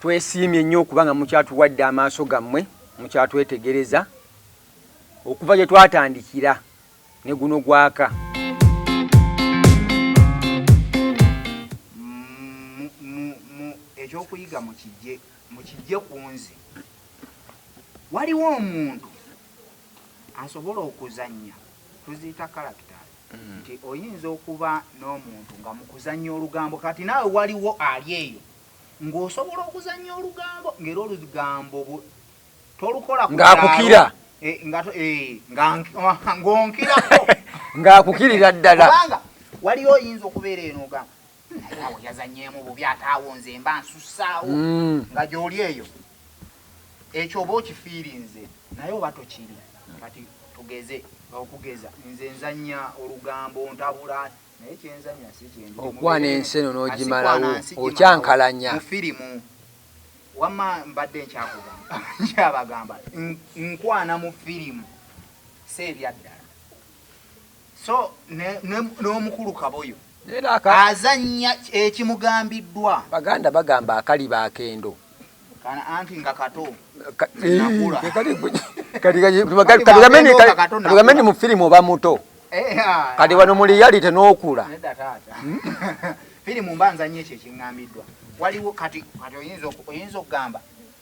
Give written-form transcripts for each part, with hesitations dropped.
twesiimye nnyo okubanga mukyatuwadde amaaso gammwe mukyatwetegereza okuva gye twatandikira ne guno gwaka. Ekyokuyiga mukijje kunze waliwo omuntu asobola okuzannya tuziyita karakita nti oyinza okuba n'omuntu nga mukuzannya olugambo kati naawe waliwo ali eyo ng'osobola okuzannya olugambo ng'era olugambo tolukola ng'akukira ng'onkirako ng'akukirira ddala kubanga waliwo oyinza okubeera eno ogamba naye awo yazannyeemu bubi ataawo nze mba nsussaawo nga gy'oli eyo ekyo oba okifiirinze naye oba tokiri kati tugeze okugeza nze nzannya olugambo ntabula naye kyenzannya si kyendi okwana enseno n'ogimalawo okyankalanya mu firimu wamma mbadde nkyabagamba nkwana mu firimu seebyaddala so n'omukulu Kaboyo azannya ekimugambiddwa baganda bagamba akali bakendo kana anti nga kato tugameni mu firimu oba muto kati wano muli yalite n'okula firimu mba nzannya ekyo ekiŋŋambiddwa waliwo kati oyinza okugamba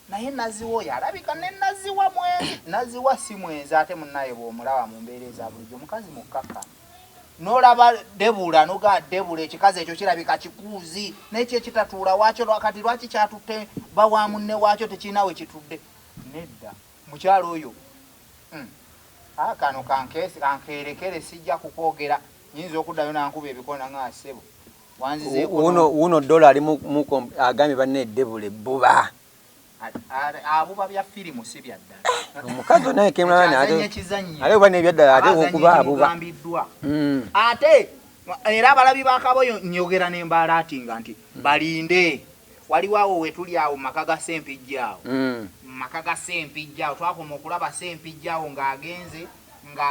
naye naziwa oyo alabika ne naziwa si mwenzi ate munnaye bw'omulaba mu mbeera eza bulijjo mukazi mukkakkamu n'olaba Debula noga Debula ekikazi ekyo kirabika kikuuzi n'ekyo ekitatuula waakyo kati lwaki kyatutte bawa munne waakyo tekirinawe kitudde nedda mukyalo oyo kano kankeerekere sijja kukwogera nyinza okuddayo nankuba ebikona nga ssebo uno dola ali agambye banne Debula ebbuba abuba bya firimu si byaddala omukazi naye kemwana ate oba nebyaddala ate okuba abuba ate era abalabi ba Kaboyo nyogera n'embaala atinga nti balinde waliwo awo wetuli awo maka ga Sempijjaawo maka ga Sempijjaawo twakoma okulaba Sempijjaawo ng'agenze nga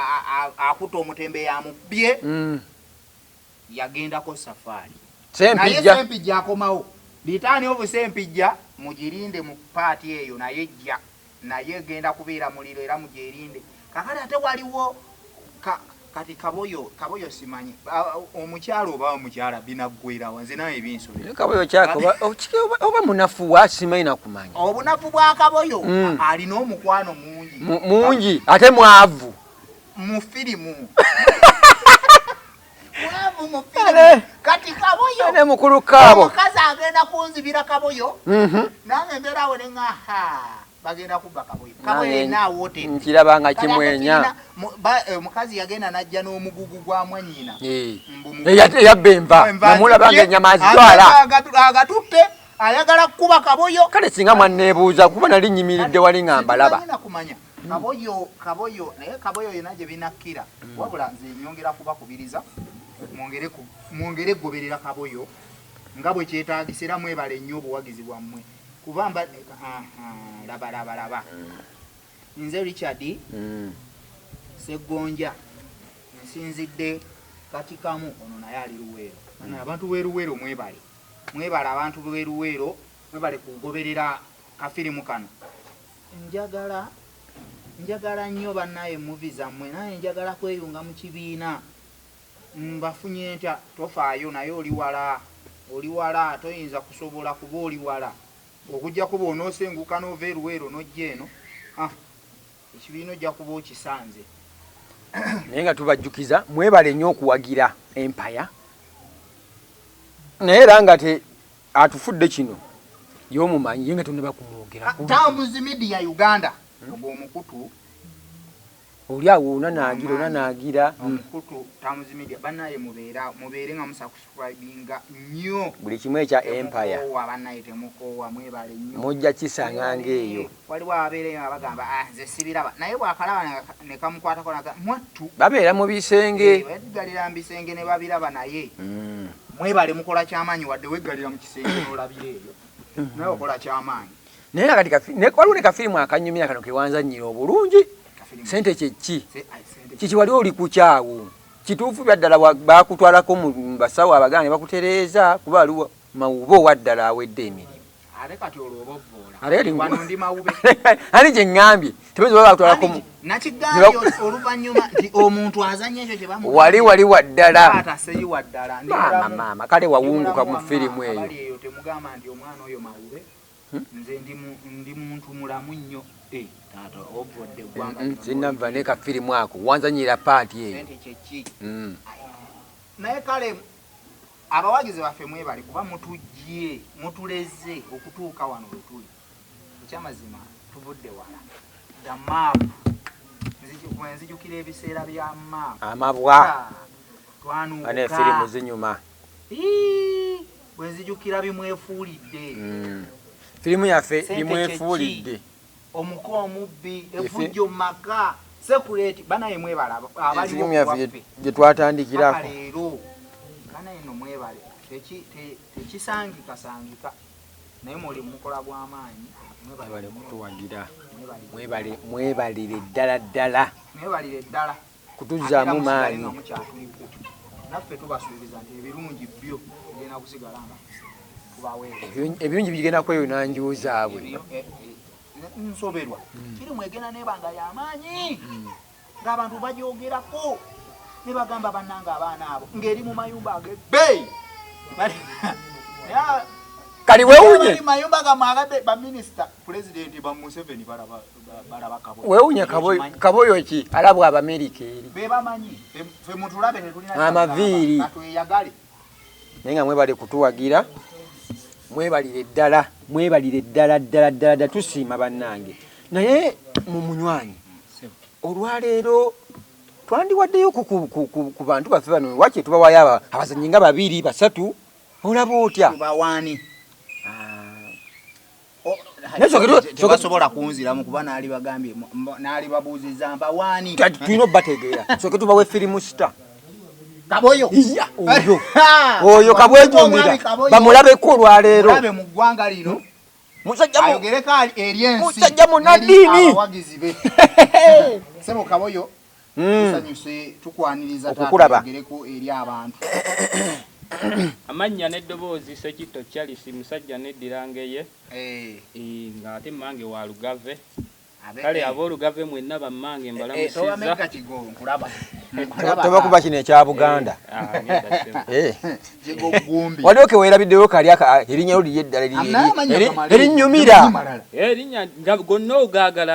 akuta omutembe yamubbye yagendako safaari naye Sempijja akomawo litaani obu Sempijja mugirinde mu paati eyo naye genda kubeera muliro era mugerinde kakati ate waliwo kati Kaboyo simanyi omukyalo oba omukyala binaggwerawo nze nawe ebinsobera Kaboyo kyako oba munafuwa simanyi nakumanya obunafu bwa Kaboyo alina omukwano mungi ate mwavu mu firimu mwavu mu firimu kati Kaboyo ne mukulu Kabo omukazi agenda kunzibira Kaboyo nange mbeera awo ne nga bagenda kubba Kaboyo naawote nkirabanga kimwenya omukazi yagenda najja n'omugugu gwa mwannyina eyabba enva namulabanga ennyama azitwala agatutte ayagala kukuba Kaboyo kale singa mwanneebuuza kuba nali nnyimiridde wali nga mbalaba kumanya Kaboyo naye Kaboyo yonna gye binakkira wabula nze nyongera kubakubiriza mwongere goberera Kaboyo nga bwe kyetaagisira mwebale nnyo obuwagizi bwammwe kuba mba laba nze Richard Seggonja nsinzidde kati kamu ono naye ali Luweero abantu b'eruweero mwebale abantu b'eruweero mwebale kugoberera kafirimu kano njagala nnyo bannaye muvi zammwe naye njagala kweyunga mu kibiina mbafunye ntya tofaayo naye oli wala toyinza kusobola kuba oli wala okujja kuba onoosenguka n'ova eruweero n'ojja eno ekibiina ojja kuba okisanze naye nga tubajjukiza mwebale nnyo okuwagira empaya naye era nga atufudde kino y'omumanyi ye nga tonna bakumwogera TAMZ Media Uganda ogwo omukutu oli awo onanaagira omukutu TAMZ Media bannaye mubeere nga musubscribinga nnyo buli kimu ekya empire bannaye temukoowa mwebale nnyo mujja kisanga ng'eyo waliwo abeere nga bagamba nze sibiraba naye bwakalaba ne kamukwatako naga mwattu babeera mu bisenge weggalira mu bisenge ne babiraba naye mwebale mukola kyamaanyi wadde weggalira mu kisenge n'olabira eyo naye okola kyamaanyi naye kati waliwo ne kafirimu akanyumira kano kewanzannyira obulungi sente kyeki kiki wali oli kukyawo kituufu byaddala bakutwalako mu basawo abaganda ne bakutereeza kuba waliwo mawuba owaddala awedde emirimu ate kati olwobovola ate wano ndi mawube ani je ngambye tebezi baba batwalako nakigambye oluvannyuma nti omuntu azanya ekyo kye bamu wali waddala ata seyi waddala mama kale wawunguka mu firimu eyo bali eyo temugamba nti omwana oyo mawube nze ndi muntu mulamu nnyo taata obodde gwanga sinava ne ka firimu ako wanzanyira paati eyo sente kyeki naye kale abawagizi baffe mwebali kuba mutujje mutuleze okutuuka wano wetuli ekyamazima tuvudde wala the map nzijukira ebiseera bya map amabwa twanuuka ane firimu zinyuma bwe nzijukira bimwefuulidde firimu yaffe bimwefuulidde omuko omubbi evujjo mu maka sekureti banaye mwebala firimu yaffe gye twatandikirako leero banaye no mwebale tekisangika naye muli mukola gw'amaanyi mwebale kutuwagira mwebalire ddala mwebalire ddala kutuzzaamu maanyi naffe tubasuubiza nti ebirungi byo bigenda kusigala nga tubaweere ebirungi bigenda kweyuna njuzaabwe nsoberwa kiri mwegenda nebanga y'amaanyi ng'abantu bagyogerako ne bagamba bannanga abaana abo ng'eri mu mayumba ag'ebbeeyi kali weewunye mayumba gamwagadde baminisita pulezidenti ba Museveni balaba weewunye kaboyo ki alabwa Abamerika eri be bamanyi fe mutulabe ne tulina amaviiri atweyagale naye nga mwebale kutuwagira mwebalire ddala tusiima bannange naye mu munywanyi olwaleero twandiwaddeyo ku bantu baffe bano wakye tubawayo abazannyi nga 2 3 olaba otya tubawaani tebasobola kunziramu kuba naali bagambye naali babuuziza mbawaani tulina obbategeera soke tubawe firimu star kaboyo oyo kabwejumbira bamulabeko olwaleero mulabe mu ggwanga lino ayogereka eri ensi musajja munaddiini abawagizi be sebo kaboyo tusanyuse tukwaniriza tayogereko eri abantu amannya n'eddoboozi Sekitto Charles musajja n'eddirangeye ng'ate mmange wa Lugave kale aboolugave mwenna bammange mbalamusiza tobakuba kino ekya Buganda waliwo keweerabiddeyo kali erinnya lyo lyeddala erinnyumira erinnya gonna ogaagala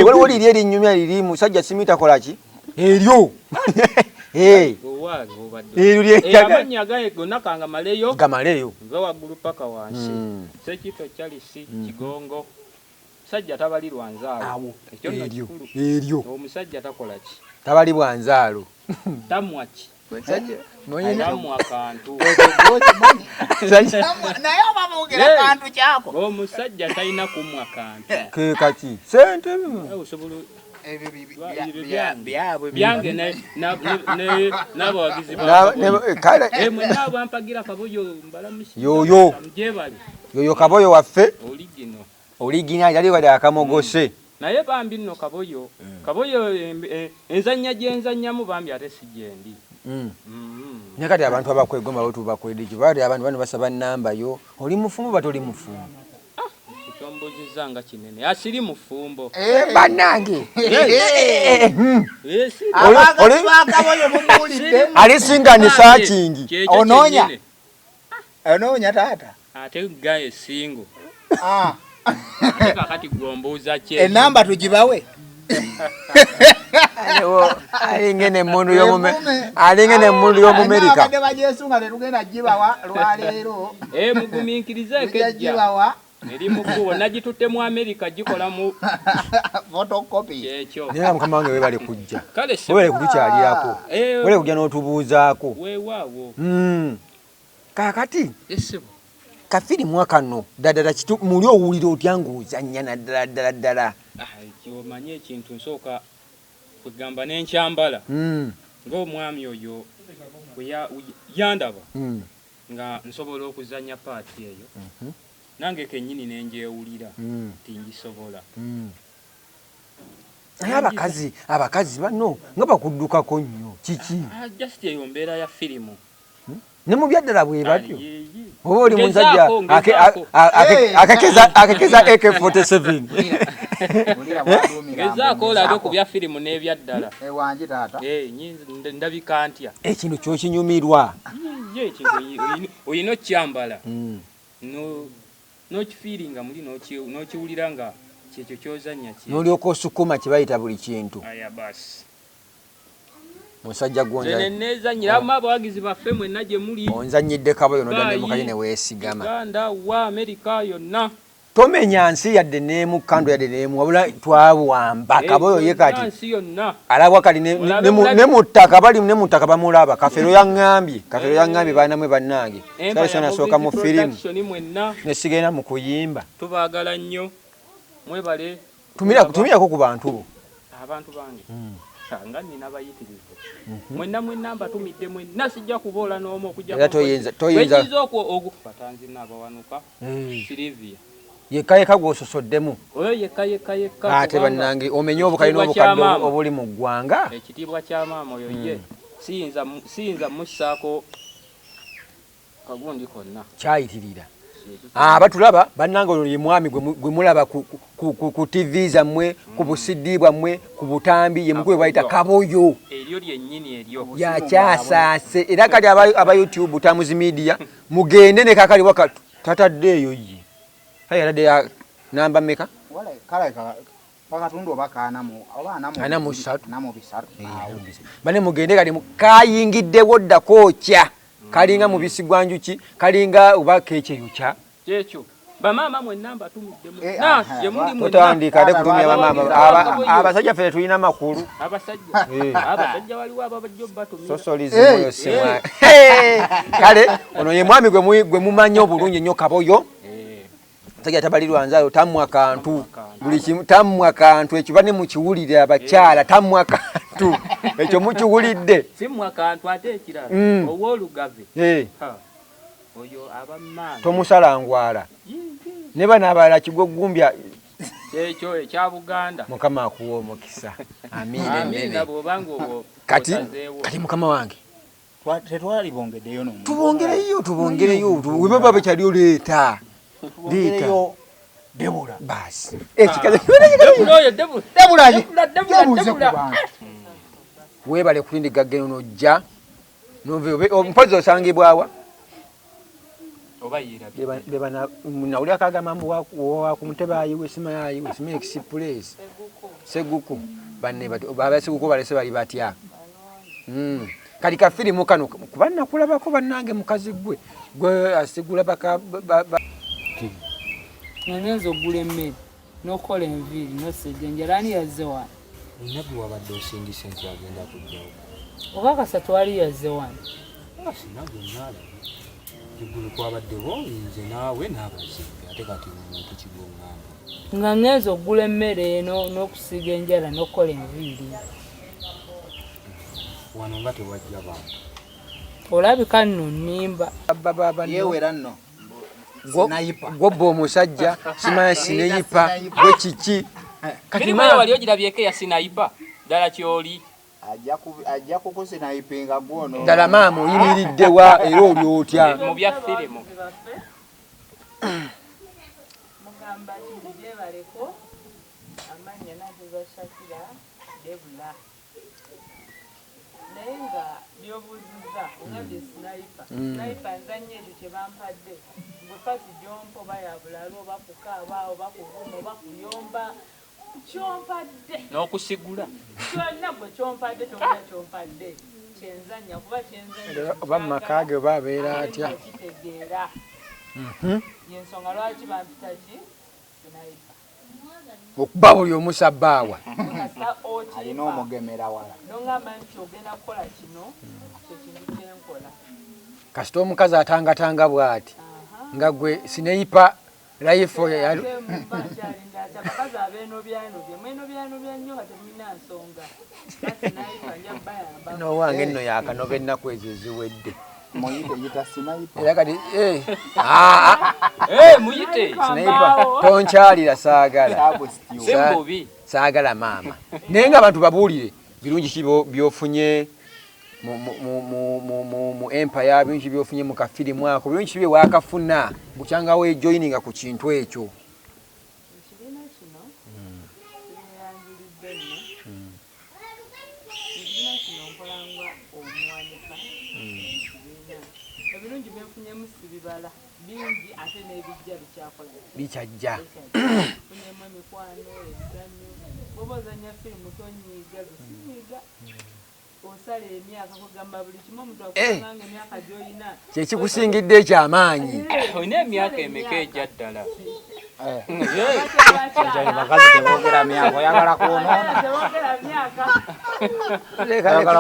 waliwo liri erinnyumira liri musajja simitakola ki eryo amannya gaye gonna kangamaleyo nve waggulu paka wansi Sekitto Charles Kigongo musajja tabalirwa nzaalo ekyo nakikulu eryo omusajja takola ki tabalibwa nzaalo tamwa ki tamwa kantu naye obamuogera kantu kyako omusajja talina kumwa kantu ke kaki sente osobola byabwe byange n'abawagizi mwenna abampagira kaboyo mbalamusi yoyo kaboyo waffe oligino original yali wali akamogose naye bambi nno kaboyo enzanya gyenzannyamu bambi ate sijendi nakati abantu abakwegomba bo tubakwediki bali abantu bano basaba namba yo oli mufumbo batoli mufumbo ekyombuziza nga kinene asiri mufumbo bannange alisinganisa kingi onoonya taata ate gaye singo kakati gwombuuza ki enamba tugibawe alingene emundu y'Omumerika abadde bajesunga tetugenda gibawa lwaleero mugumiikirize ekejja eri mukubo nagitutte mu Amerika gikola mu photocopy ekyo naye mukama wange webale kujja webale kutukyalirako webale kujja n'otubuuzaako weewaawo kaakati kafirimu akano ddala muli owulira otya ng'ozannya naddala kyomanye ekintu nsooka kwegamba n'enkyambala ng'omwami oyo yandaba nga nsobola okuzannya paati eyo nange kennyini nenjewulira tingisobola naye abakazi bano nga bakuddukako nnyo kiki just eyo mbeera ya firimu ne mu byaddala bwe batyo oba oli musajja akakeza AK47 gezaako olabe ku bya firimu n'ebyaddala ewangi taata ndabika ntya ekintu kyokinyumirwa olina okyambala n'okifiiringa muli n'okiwulira nga kyekyo kyozannya n'olyoka osukuma kye bayita buli kintu aya basi musajja gonzanyiramu abawagizi baffe mwenna gye muli onzanyidde Kaboyo nodda nemukayi neweesigama Uganda wa Amerika yonna tomenya nsi yadde neemu kandu yadde neemu wabula twawamba Kaboyo ye kati alabwa kali ne mu ttaka bali ne mu ttaka bamulaba kafero yaŋŋambye baana mwe bannange sasa nasooka mu firimu nesigenda mu kuyimba tubaagala nnyo mwebale tumirako ku bantu bo abantu bange nga nina bayitirivu mwenna mbatumidde mwenna sijja kuboola n'omu okujja toyinza okwo batanzina abawanuka Silivia yekka gwososoddemu oyo yekka ate bannange omenye obukali n'obukadde obuli mu ggwanga ekitiibwa kya maama oyo ye siyinza mussaako kagundi konna kyayitirira batulaba bannange olwo ye mwami gwe mulaba ku TV zammwe ku busidi bwammwe ku butambi ye mugwe bayita Kaboyo eryo lyennyini eryo yakyasaase era kali aba YouTube TAMZ media mugende ne kakali waka tataddeeyo ye hayalade namba meka wala kala pakatundu obakanamu anamu bisatu bane mugende kali kayingiddewo dda kookya kalinga mubisi gwanjuki kalinga uba keche yucha checho bamama mwenna mbatumiddemu ye muli mwenna tutandika ate kutumya bamama abasajja ffe tulina makulu abasajja waliwo abajjo batumya sosolizi moyo semwa kale ono ye mwami gwe mumanya obulungi nnyo Kaboyo tajja tabalirwa nzayo tamwa kantu buli kimu tamwa kantu ekyo bane mukiwulire abakyala tamwa kantu ekyo mukiwulidde simwa kantu ate ekirala ow'olugave oyo abamanga tomusalangwala ne bana abala kigogumbya ekyo ekya Buganda mukama akuwa omukisa amina kati mukama wange tetwali bongeddeyo no tubongereyo webe baba kyali oleeta Dika Debula basi Debula webale kulindi gageno nojja nove ompozo sangibwawa obayira bebana nauli akaga mambo wa kumuteba ayiwe sima yayiwe sima express seguku banne baba seguku balese bali batya kali ka filimu kano kubanna kulabako bannange mukazi gwe asigula baka Ngenzo ogula emmere n'okola enviiri n'osejenjera ani yazze wano nabbi wabadde osingise nti agenda kujjawo okakasa twali yazze wano sinabwe naalaba eggulu kwabaddewo nze naawe n'abazimbi ate kati omuntu kigongamba nga ngenza ogula emmere eno n'okusiga enjala n'okola enviiri wano nga tewajja bantu olabika nno nnimba yewera nno gwobo omusajja simanya sineyipa gwe kiki kati maya wali ogirabyeko ya sinayipa ddala kyoli ajja kukusinayipinga gwono ddala maama oyimiridde wa era oli otya mu bya firimu mugamba kijebaleko amanya najuza Shakira Debula nenga byobuziza ngabye sniper nzanye ekyo kyebampadde bwepasi gyompo bayabulalo bakukaaba bakuvuma bakuyomba kyompadde n'okusigula kyonna gwe kyompadde kyonna kyompadde kyenzanya kuba kyenzanya oba mumakage oba abeera atya kitegeera yensonga lwaki bampitaki sniper okuba buli omusabbaawa alina omugemera wala nongamba nti ogenda kukola kino kyekintu kyenkola kasita omukazi atangatanga bw'ati nga gwe sineyipa rifo abakazi abenobyanoby mwenobyanoby nnyo nga temulina nsonga nowange nno yakanoba ennaku ezo eziwedde muyite kati muyite sineyipa tonkyalira saagala sembubi saagala maama naye nga abantu babuulire birungi ki byofunye mu empire bingi byofunye mu kafirimu ako bingi bye wakafuna bukyanga we joininga ku kintu ekyo ekibiina kino kiyanjulidde nno ekibiina kino nkolangwa omuwanika ekibiina ebirungi byenfunyemu sibibala bingi ate n'ebijja bikyakola bikyajja funyemu emikwano essanyu bwoba ozannya firimu tonyiiga zisinyiiga osala emyaka kugamba buli kimu omuntu akusanga emyaka gy'olina kyekikusingidde ekyamaanyi olina emyaka emeka ejja ddala bakazi tebogera myaka oyagala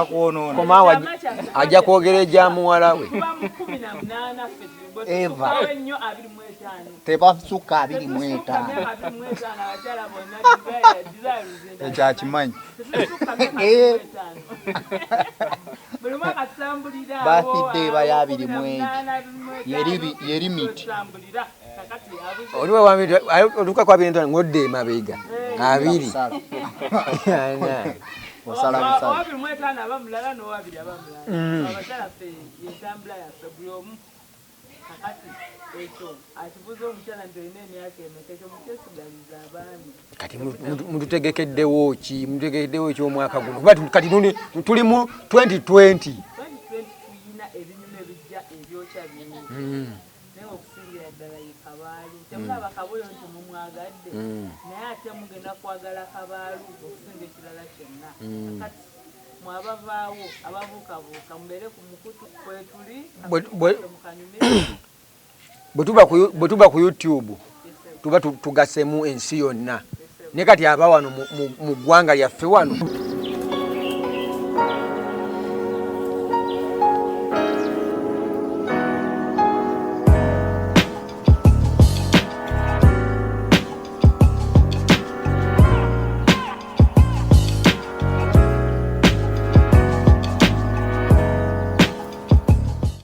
kwonoona komawa ajja kwogera ejja muwala we eva tebasukka 25 ekyakimanyi bafidde eba ya 21 ye limiti oliwe wambi oluka kwa bintu ngodde emabega 2 osala bisala wabiri mwetaano abamulala n'owabiri abamulala abasala ffe yentambula yaffe buli omu kakati ekyo akibuza omukyala nti olina emyaka emeka ekyo mukyesigaliza abaami kati mututegekeddewo ki mututegekeddewo ekyomwaka guno kuba kati tuli mu 2020 tuyina ebinyuma ebijja ebyokya bingi naye okusingira ddala ye kabaali temulaba kaboyo nti mumwagadde naye ate mugenda kwagala kabaalu okusinga ekirala kyonna kati mwabavaawo ababuukabuuka mubeere ku mukutu kwetuli mukanyumire bwe tuba ku YouTube tuba tugasemu ensi yonna ne kati aba wano mu ggwanga lyaffe wano